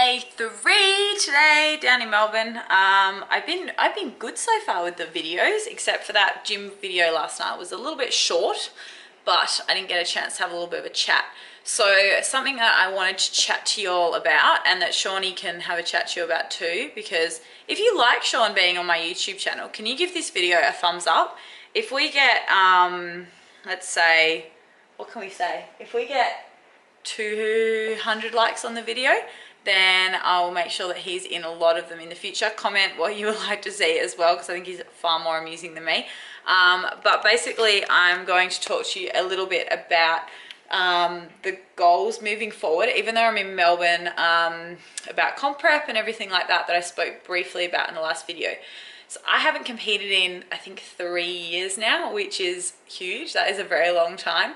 day 3 today down in Melbourne. I've been good so far with the videos, except for that gym video last night. It was a little bit short, but I didn't get a chance to have a little bit of a chat. So something that I wanted to chat to you all about, and that Shawnee can have a chat to you about too, because if you like Shawn being on my YouTube channel, can you give this video a thumbs up? If we get, let's say, what can we say? If we get 200 likes on the video, then I'll make sure that he's in a lot of them in the future. Comment what you would like to see as well, because I think he's far more amusing than me. But basically, I'm going to talk to you a little bit about the goals moving forward, even though I'm in Melbourne, about comp prep and everything like that I spoke briefly about in the last video. So I haven't competed in, I think, 3 years now, which is huge. That is a very long time.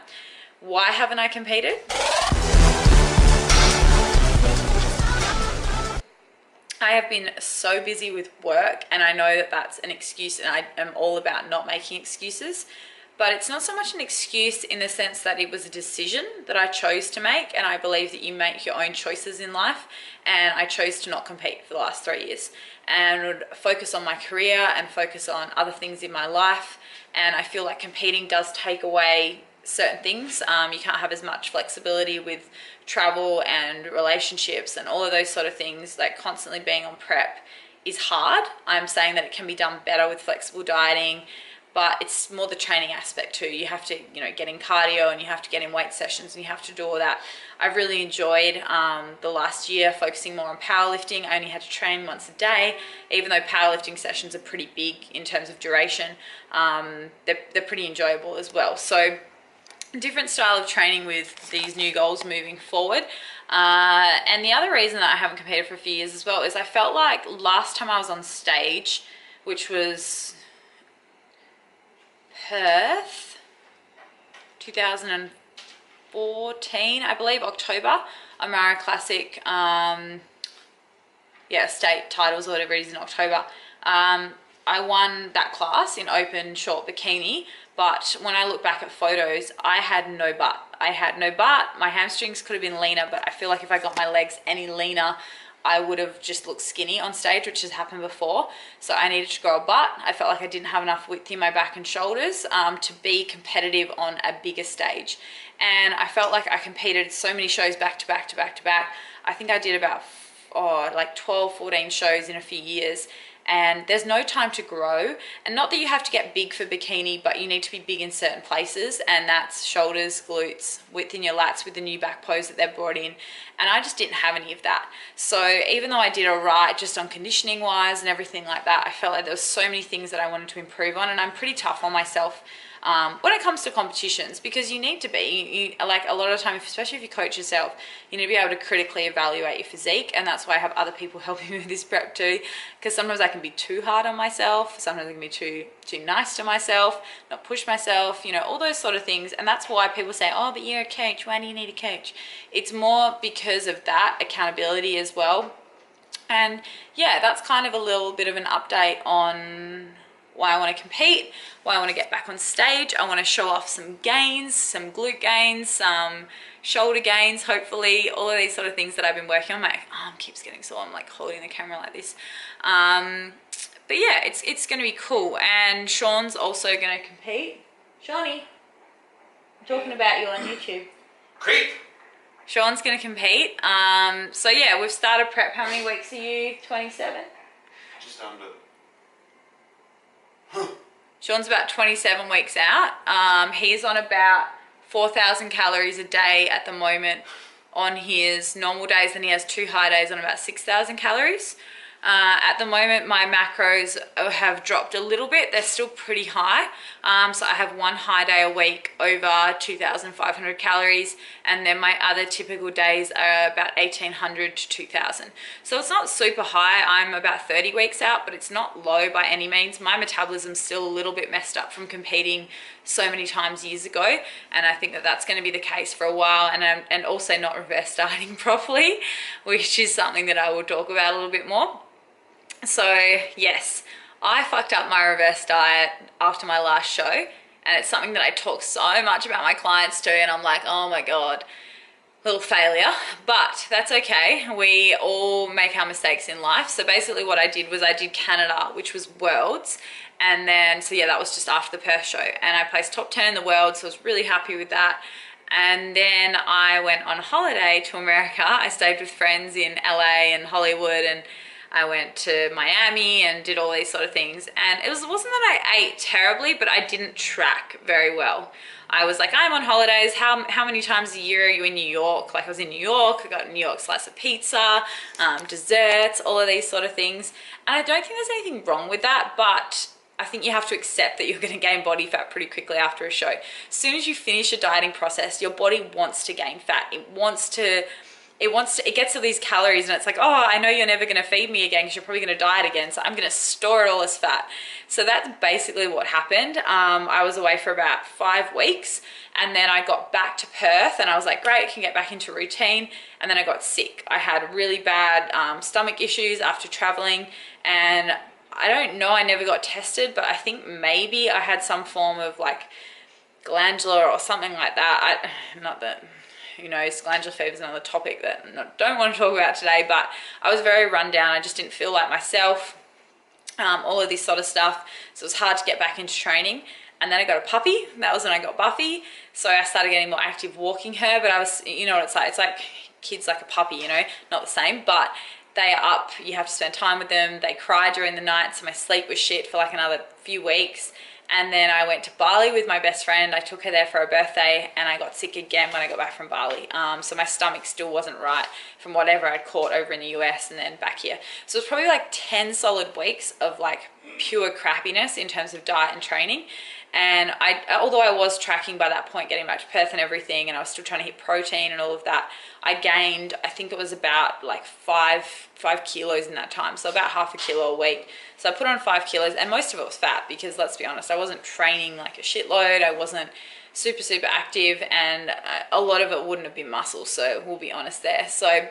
Why haven't I competed? I have been so busy with work, and I know that that's an excuse, and I am all about not making excuses, but it's not so much an excuse in the sense that it was a decision that I chose to make, and I believe that you make your own choices in life, and I chose to not compete for the last 3 years and focus on my career and focus on other things in my life. And I feel like competing does take away certain things. You can't have as much flexibility with travel and relationships and all of those sort of things. Like, constantly being on prep is hard. I'm saying that it can be done better with flexible dieting, but it's more the training aspect too. You have to, get in cardio, and you have to get in weight sessions, and you have to do all that. I've really enjoyed the last year focusing more on powerlifting. I only had to train once a day, even though powerlifting sessions are pretty big in terms of duration. They're pretty enjoyable as well. So different style of training with these new goals moving forward. And the other reason that I haven't competed for a few years as well is I felt like last time I was on stage, which was Perth 2014, I believe, October, Amara Classic, state titles or whatever it is in October. I won that class in open short bikini, but when I look back at photos, I had no butt. I had no butt. My hamstrings could have been leaner, but I feel like if I got my legs any leaner, I would have just looked skinny on stage, which has happened before. So I needed to grow a butt. I felt like I didn't have enough width in my back and shoulders to be competitive on a bigger stage. And I felt like I competed so many shows back to back to back to back. I think I did about 12, 14 shows in a few years. And there's no time to grow. And not that you have to get big for bikini, but you need to be big in certain places, and that's shoulders, glutes, width in your lats with the new back pose that they've brought in. And I just didn't have any of that. So even though I did all right just on conditioning wise and everything like that, I felt like there was so many things that I wanted to improve on, and I'm pretty tough on myself when it comes to competitions, because you need to be, like, a lot of the time, especially if you coach yourself, you need to be able to critically evaluate your physique. And that's why I have other people helping me with this prep too, because sometimes I can be too hard on myself, sometimes I can be too nice to myself, not push myself, all those sort of things. And that's why people say, oh, but you're a coach, why do you need a coach? It's more because of that accountability as well. And yeah, that's kind of a little bit of an update on why I want to compete, why I want to get back on stage. I want to show off some gains, some glute gains, some shoulder gains, hopefully, all of these sort of things that I've been working on. My arm keeps getting sore. I'm like holding the camera like this. But yeah, it's going to be cool. And Sean's also going to compete. Shawnee, I'm talking about you on YouTube. Creep. Sean's going to compete. So yeah, we've started prep. How many weeks are you? 27? Just under. Sean's about 27 weeks out. He's on about 4,000 calories a day at the moment on his normal days, and he has 2 high days on about 6,000 calories. At the moment, my macros have dropped a little bit. They're still pretty high. So I have 1 high day a week over 2,500 calories. And then my other typical days are about 1,800 to 2,000. So it's not super high. I'm about 30 weeks out, but it's not low by any means. My metabolism's still a little bit messed up from competing so many times years ago. And I think that that's going to be the case for a while. And also not reverse dieting properly, which is something that I will talk about a little bit more. So yes, I fucked up my reverse diet after my last show, and it's something that I talk so much about my clients too, and I'm like, oh my God, little failure, but that's okay. We all make our mistakes in life. So basically what I did was I did Canada, which was Worlds. And then, so yeah, that was just after the Perth show. And I placed top 10 in the world, so I was really happy with that. And then I went on holiday to America. I stayed with friends in LA and Hollywood, and I went to Miami and did all these sort of things. And it wasn't that I ate terribly, but I didn't track very well. I was like, I'm on holidays. How many times a year are you in New York? Like, I was in New York. I got a New York slice of pizza, desserts, all of these sort of things. And I don't think there's anything wrong with that, but I think you have to accept that you're going to gain body fat pretty quickly after a show. As soon as you finish a dieting process, your body wants to gain fat. It gets to these calories and it's like, oh, I know you're never going to feed me again because you're probably going to diet again, so I'm going to store it all as fat. So that's basically what happened. I was away for about 5 weeks, and then I got back to Perth and I was like, great, I can get back into routine. And then I got sick. I had really bad stomach issues after traveling, and I don't know, I never got tested, but I think maybe I had some form of like glandular or something like that. Not that, you know, glandular fever is another topic that I don't want to talk about today, but I was very run down. I just didn't feel like myself, all of this sort of stuff. So it was hard to get back into training. And then I got a puppy. That was when I got Buffy. So I started getting more active walking her, but I was, you know what it's like. It's like kids like a puppy, you know, not the same, but they are up, you have to spend time with them. They cry during the night, so my sleep was shit for like another few weeks. And then I went to Bali with my best friend. I took her there for her birthday, and I got sick again when I got back from Bali. So my stomach still wasn't right from whatever I'd caught over in the US and then back here. So it was probably like 10 solid weeks of like pure crappiness in terms of diet and training. And although I was tracking by that point, getting back to Perth and everything, and I was still trying to hit protein and all of that, I gained, I think it was about like 5 kilos in that time. So about half a kilo a week. So I put on 5 kilos, and most of it was fat because, let's be honest, I wasn't training like a shitload. I wasn't super active, and a lot of it wouldn't have been muscle. So we'll be honest there. So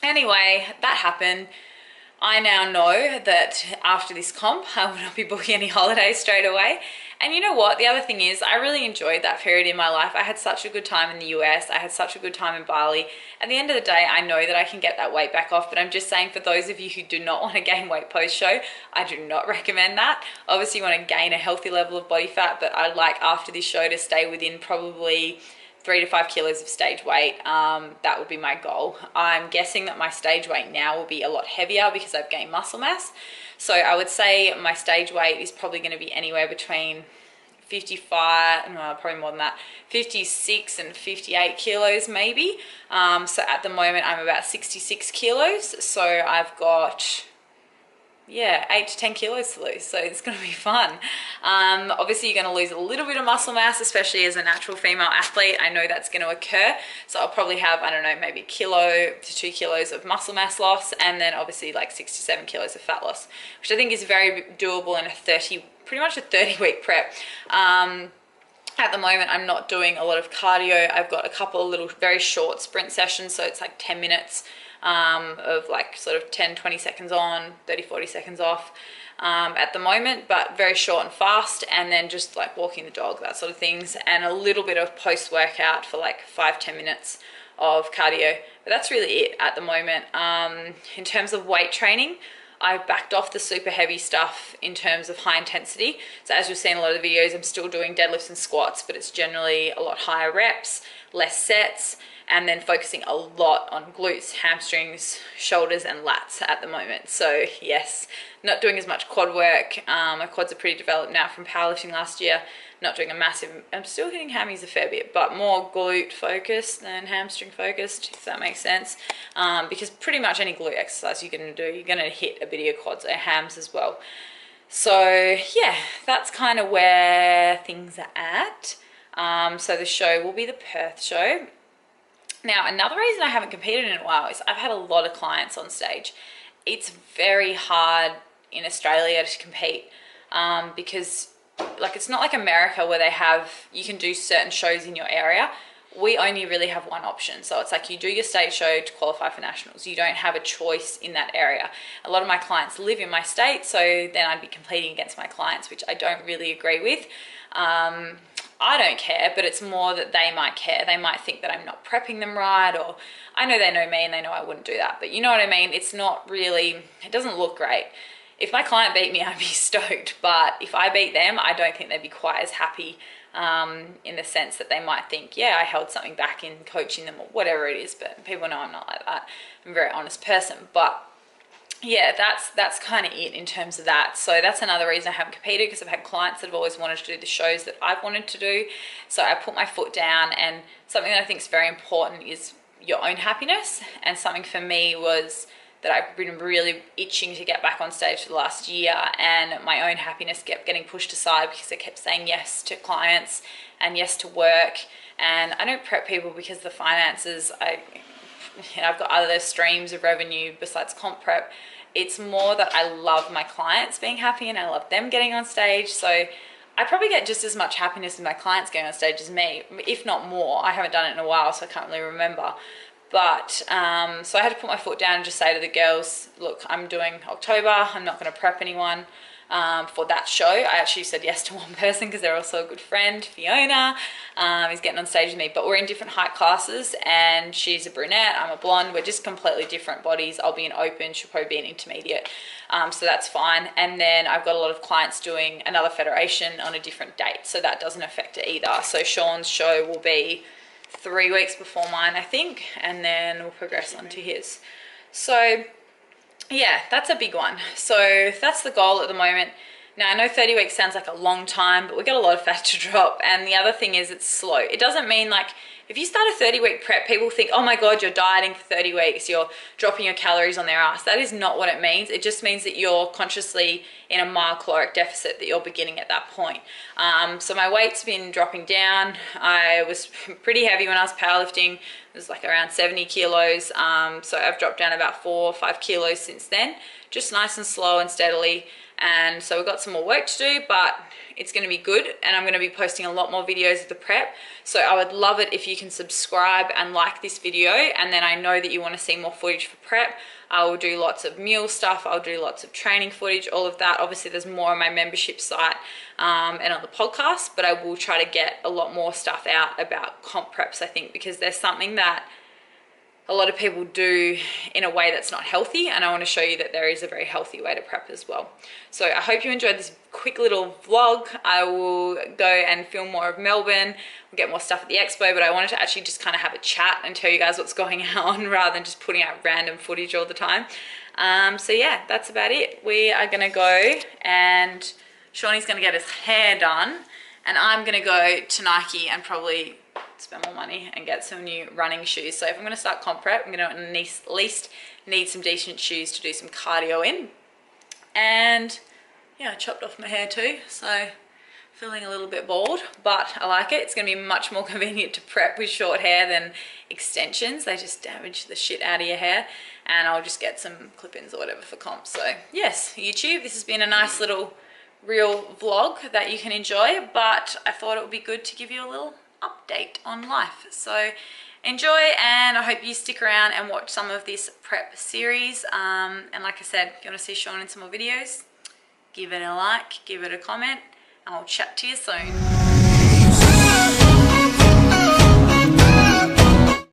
anyway, that happened. I now know that after this comp, I will not be booking any holidays straight away. And you know what? The other thing is, I really enjoyed that period in my life. I had such a good time in the US. I had such a good time in Bali. At the end of the day, I know that I can get that weight back off, but I'm just saying, for those of you who do not want to gain weight post-show, I do not recommend that. Obviously, you want to gain a healthy level of body fat, but I'd like after this show to stay within probably 3 to 5 kilos of stage weight. That would be my goal. I'm guessing that my stage weight now will be a lot heavier because I've gained muscle mass. So I would say my stage weight is probably going to be anywhere between 55, no, probably more than that, 56 and 58 kilos maybe. So at the moment I'm about 66 kilos. So I've got, yeah, 8 to 10 kilos to lose, so it's going to be fun. Obviously, you're going to lose a little bit of muscle mass, especially as a natural female athlete. I know that's going to occur, so I'll probably have, I don't know, maybe 1 kilo to 2 kilos of muscle mass loss, and then obviously like 6 to 7 kilos of fat loss, which I think is very doable in pretty much a 30-week prep. At the moment, I'm not doing a lot of cardio. I've got a couple of little very short sprint sessions, so it's like 10 minutes of like sort of 10-20 seconds on, 30-40 seconds off at the moment, but very short and fast, and then just like walking the dog, that sort of things, and a little bit of post-workout for like 5-10 minutes of cardio. But that's really it at the moment. In terms of weight training, I've backed off the super heavy stuff in terms of high intensity. So as you've seen in a lot of the videos, I'm still doing deadlifts and squats, but it's generally a lot higher reps, less sets, and then focusing a lot on glutes, hamstrings, shoulders, and lats at the moment. So yes, not doing as much quad work. My quads are pretty developed now from powerlifting last year. Not doing a massive, I'm still hitting hammies a fair bit, but more glute focused than hamstring focused, if that makes sense. Because pretty much any glute exercise you're gonna do, you're gonna hit a bit of your quads or hams as well. So yeah, that's kind of where things are at. So the show will be the Perth show. Now, another reason I haven't competed in a while is I've had a lot of clients on stage. It's very hard in Australia to compete because like it's not like America where you can do certain shows in your area. We only really have one option. So it's like you do your state show to qualify for nationals. You don't have a choice in that area. A lot of my clients live in my state, so then I'd be competing against my clients, which I don't really agree with. I don't care, but it's more that they might care. They might think that I'm not prepping them right, or I know they know me and they know I wouldn't do that. But you know what I mean? It's not really, it doesn't look great. If my client beat me, I'd be stoked. But if I beat them, I don't think they'd be quite as happy, in the sense that they might think, yeah, I held something back in coaching them or whatever it is. But people know I'm not like that. I'm a very honest person. But yeah, that's kind of it in terms of that. So that's another reason I haven't competed, because I've had clients that have always wanted to do the shows that I've wanted to do. So I put my foot down, and something that I think is very important is your own happiness. And something for me was that I've been really itching to get back on stage for the last year, and my own happiness kept getting pushed aside because I kept saying yes to clients and yes to work. And I don't prep people because the finances, I've got other streams of revenue besides comp prep. It's more that I love my clients being happy and I love them getting on stage. So I probably get just as much happiness with my clients getting on stage as me, if not more. I haven't done it in a while, so I can't really remember. But so I had to put my foot down and just say to the girls, look, I'm doing October. I'm not going to prep anyone for that show. I actually said yes to one person because they're also a good friend, Fiona, is getting on stage with me. But we're in different height classes, and she's a brunette, I'm a blonde. We're just completely different bodies. I'll be an open, she'll probably be an intermediate. So that's fine. And then I've got a lot of clients doing another federation on a different date, so that doesn't affect it either. So Sean's show will be 3 weeks before mine, I think, and then we'll progress on to his. So yeah, that's a big one. So that's the goal at the moment. Now, I know 30 weeks sounds like a long time, but we got a lot of fat to drop. And the other thing is it's slow. It doesn't mean like, if you start a 30-week prep, people think, oh my God, you're dieting for 30 weeks, you're dropping your calories on their ass. That is not what it means. It just means that you're consciously in a mild caloric deficit that you're beginning at that point. So my weight's been dropping down. I was pretty heavy when I was powerlifting. It was like around 70 kilos. So I've dropped down about 4 or 5 kilos since then, just nice and slow and steadily. And so we've got some more work to do, but it's going to be good, and I'm going to be posting a lot more videos of the prep. So I would love it if you can subscribe and like this video, and then I know that you want to see more footage for prep. I will do lots of meal stuff, I'll do lots of training footage, all of that. Obviously there's more on my membership site and on the podcast, but I will try to get a lot more stuff out about comp preps, I think, because there's something that a lot of people do in a way that's not healthy, and I want to show you that there is a very healthy way to prep as well. So I hope you enjoyed this quick little vlog. I will go and film more of Melbourne. We'll get more stuff at the expo, but I wanted to actually just kind of have a chat and tell you guys what's going on rather than just putting out random footage all the time. So yeah, that's about it. We are going to go, and Shawnee's going to get his hair done, and I'm going to go to Nike and probably spend more money and get some new running shoes. So if I'm going to start comp prep, I'm going to at least need some decent shoes to do some cardio in. And yeah, I chopped off my hair too, so feeling a little bit bald, but I like it. It's going to be much more convenient to prep with short hair than extensions. They just damage the shit out of your hair, and I'll just get some clip-ins or whatever for comp. So yes, YouTube, this has been a nice little real vlog that you can enjoy, but I thought it would be good to give you a little update on life. So enjoy, and I hope you stick around and watch some of this prep series. And like I said, if you want to see Sean in some more videos, give it a like, give it a comment, and I'll chat to you soon.